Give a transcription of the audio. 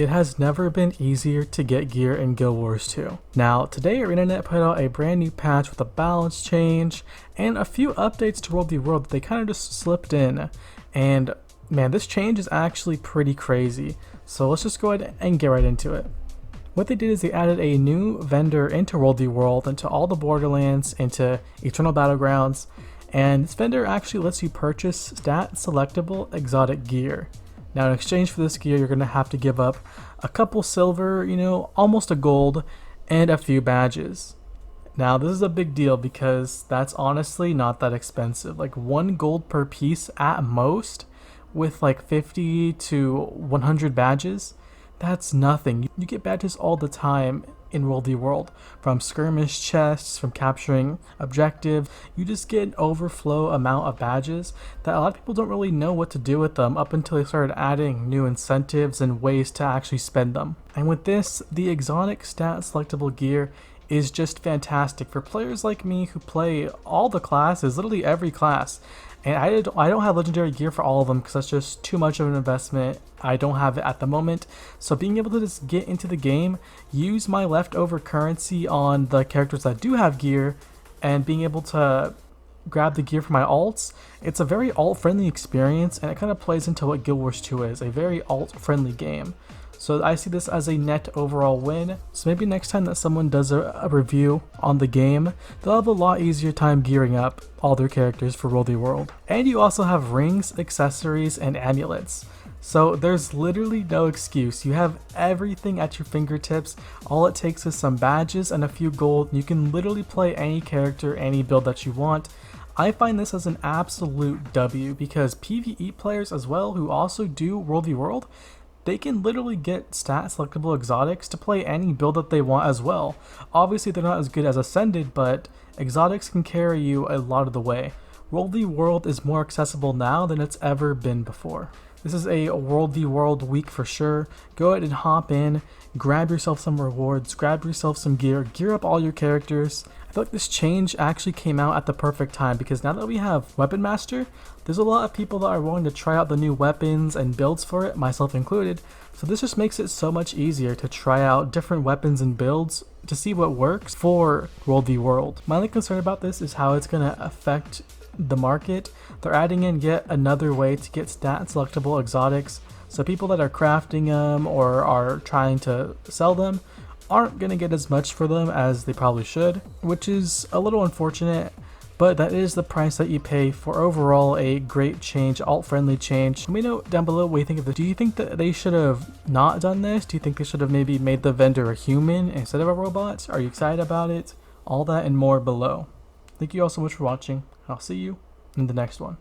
It has never been easier to get gear in Guild Wars 2. Now, today our internet put out a brand new patch with a balance change and a few updates to WvW that they kind of just slipped in. And man, this change is actually pretty crazy. So let's just go ahead and get right into it. What they did is they added a new vendor into WvW, into all the Borderlands, into Eternal Battlegrounds, and this vendor actually lets you purchase stat selectable exotic gear. Now in exchange for this gear, you're going to have to give up a couple silver, almost a gold, and a few badges. Now this is a big deal because that's honestly not that expensive. Like 1 gold per piece at most, with like 50 to 100 badges, that's nothing. You get badges all the time in WvW, from skirmish chests, from capturing objectives. You just get an overflow amount of badges that a lot of people don't really know what to do with them up until they started adding new incentives and ways to actually spend them. And with this, the exotic stat selectable gear is just fantastic for players like me who play all the classes, literally every class. And I don't have legendary gear for all of them because that's just too much of an investment. I don't have it at the moment. So being able to just get into the game, use my leftover currency on the characters that do have gear, and being able to grab the gear for my alts, it's a very alt-friendly experience, and it kind of plays into what Guild Wars 2 is, a very alt-friendly game. So I see this as a net overall win. So maybe next time that someone does a review on the game, they'll have a lot easier time gearing up all their characters for WvW. And you also have rings, accessories, and amulets. So there's literally no excuse. You have everything at your fingertips. All it takes is some badges and a few gold. You can literally play any character, any build that you want. I find this as an absolute W because PvE players as well, who also do WvW, they can literally get stat selectable exotics to play any build that they want as well. Obviously they're not as good as Ascended, but exotics can carry you a lot of the way. WvW is more accessible now than it's ever been before. This is a WvW week for sure. Go ahead and hop in, grab yourself some rewards, grab yourself some gear, gear up all your characters. I feel like this change actually came out at the perfect time because now that we have Weapon Master, there's a lot of people that are willing to try out the new weapons and builds for it, myself included. So this just makes it so much easier to try out different weapons and builds to see what works for WvW. My only concern about this is how it's going to affect the market. They're adding in yet another way to get stat selectable exotics, so people that are crafting them or are trying to sell them aren't going to get as much for them as they probably should, which is a little unfortunate, but that is the price that you pay for overall a great change, alt-friendly change. Let me know down below what you think of this. Do you think that they should have not done this? Do you think they should have maybe made the vendor a human instead of a robot? Are you excited about it? All that and more below. Thank you all so much for watching. I'll see you in the next one.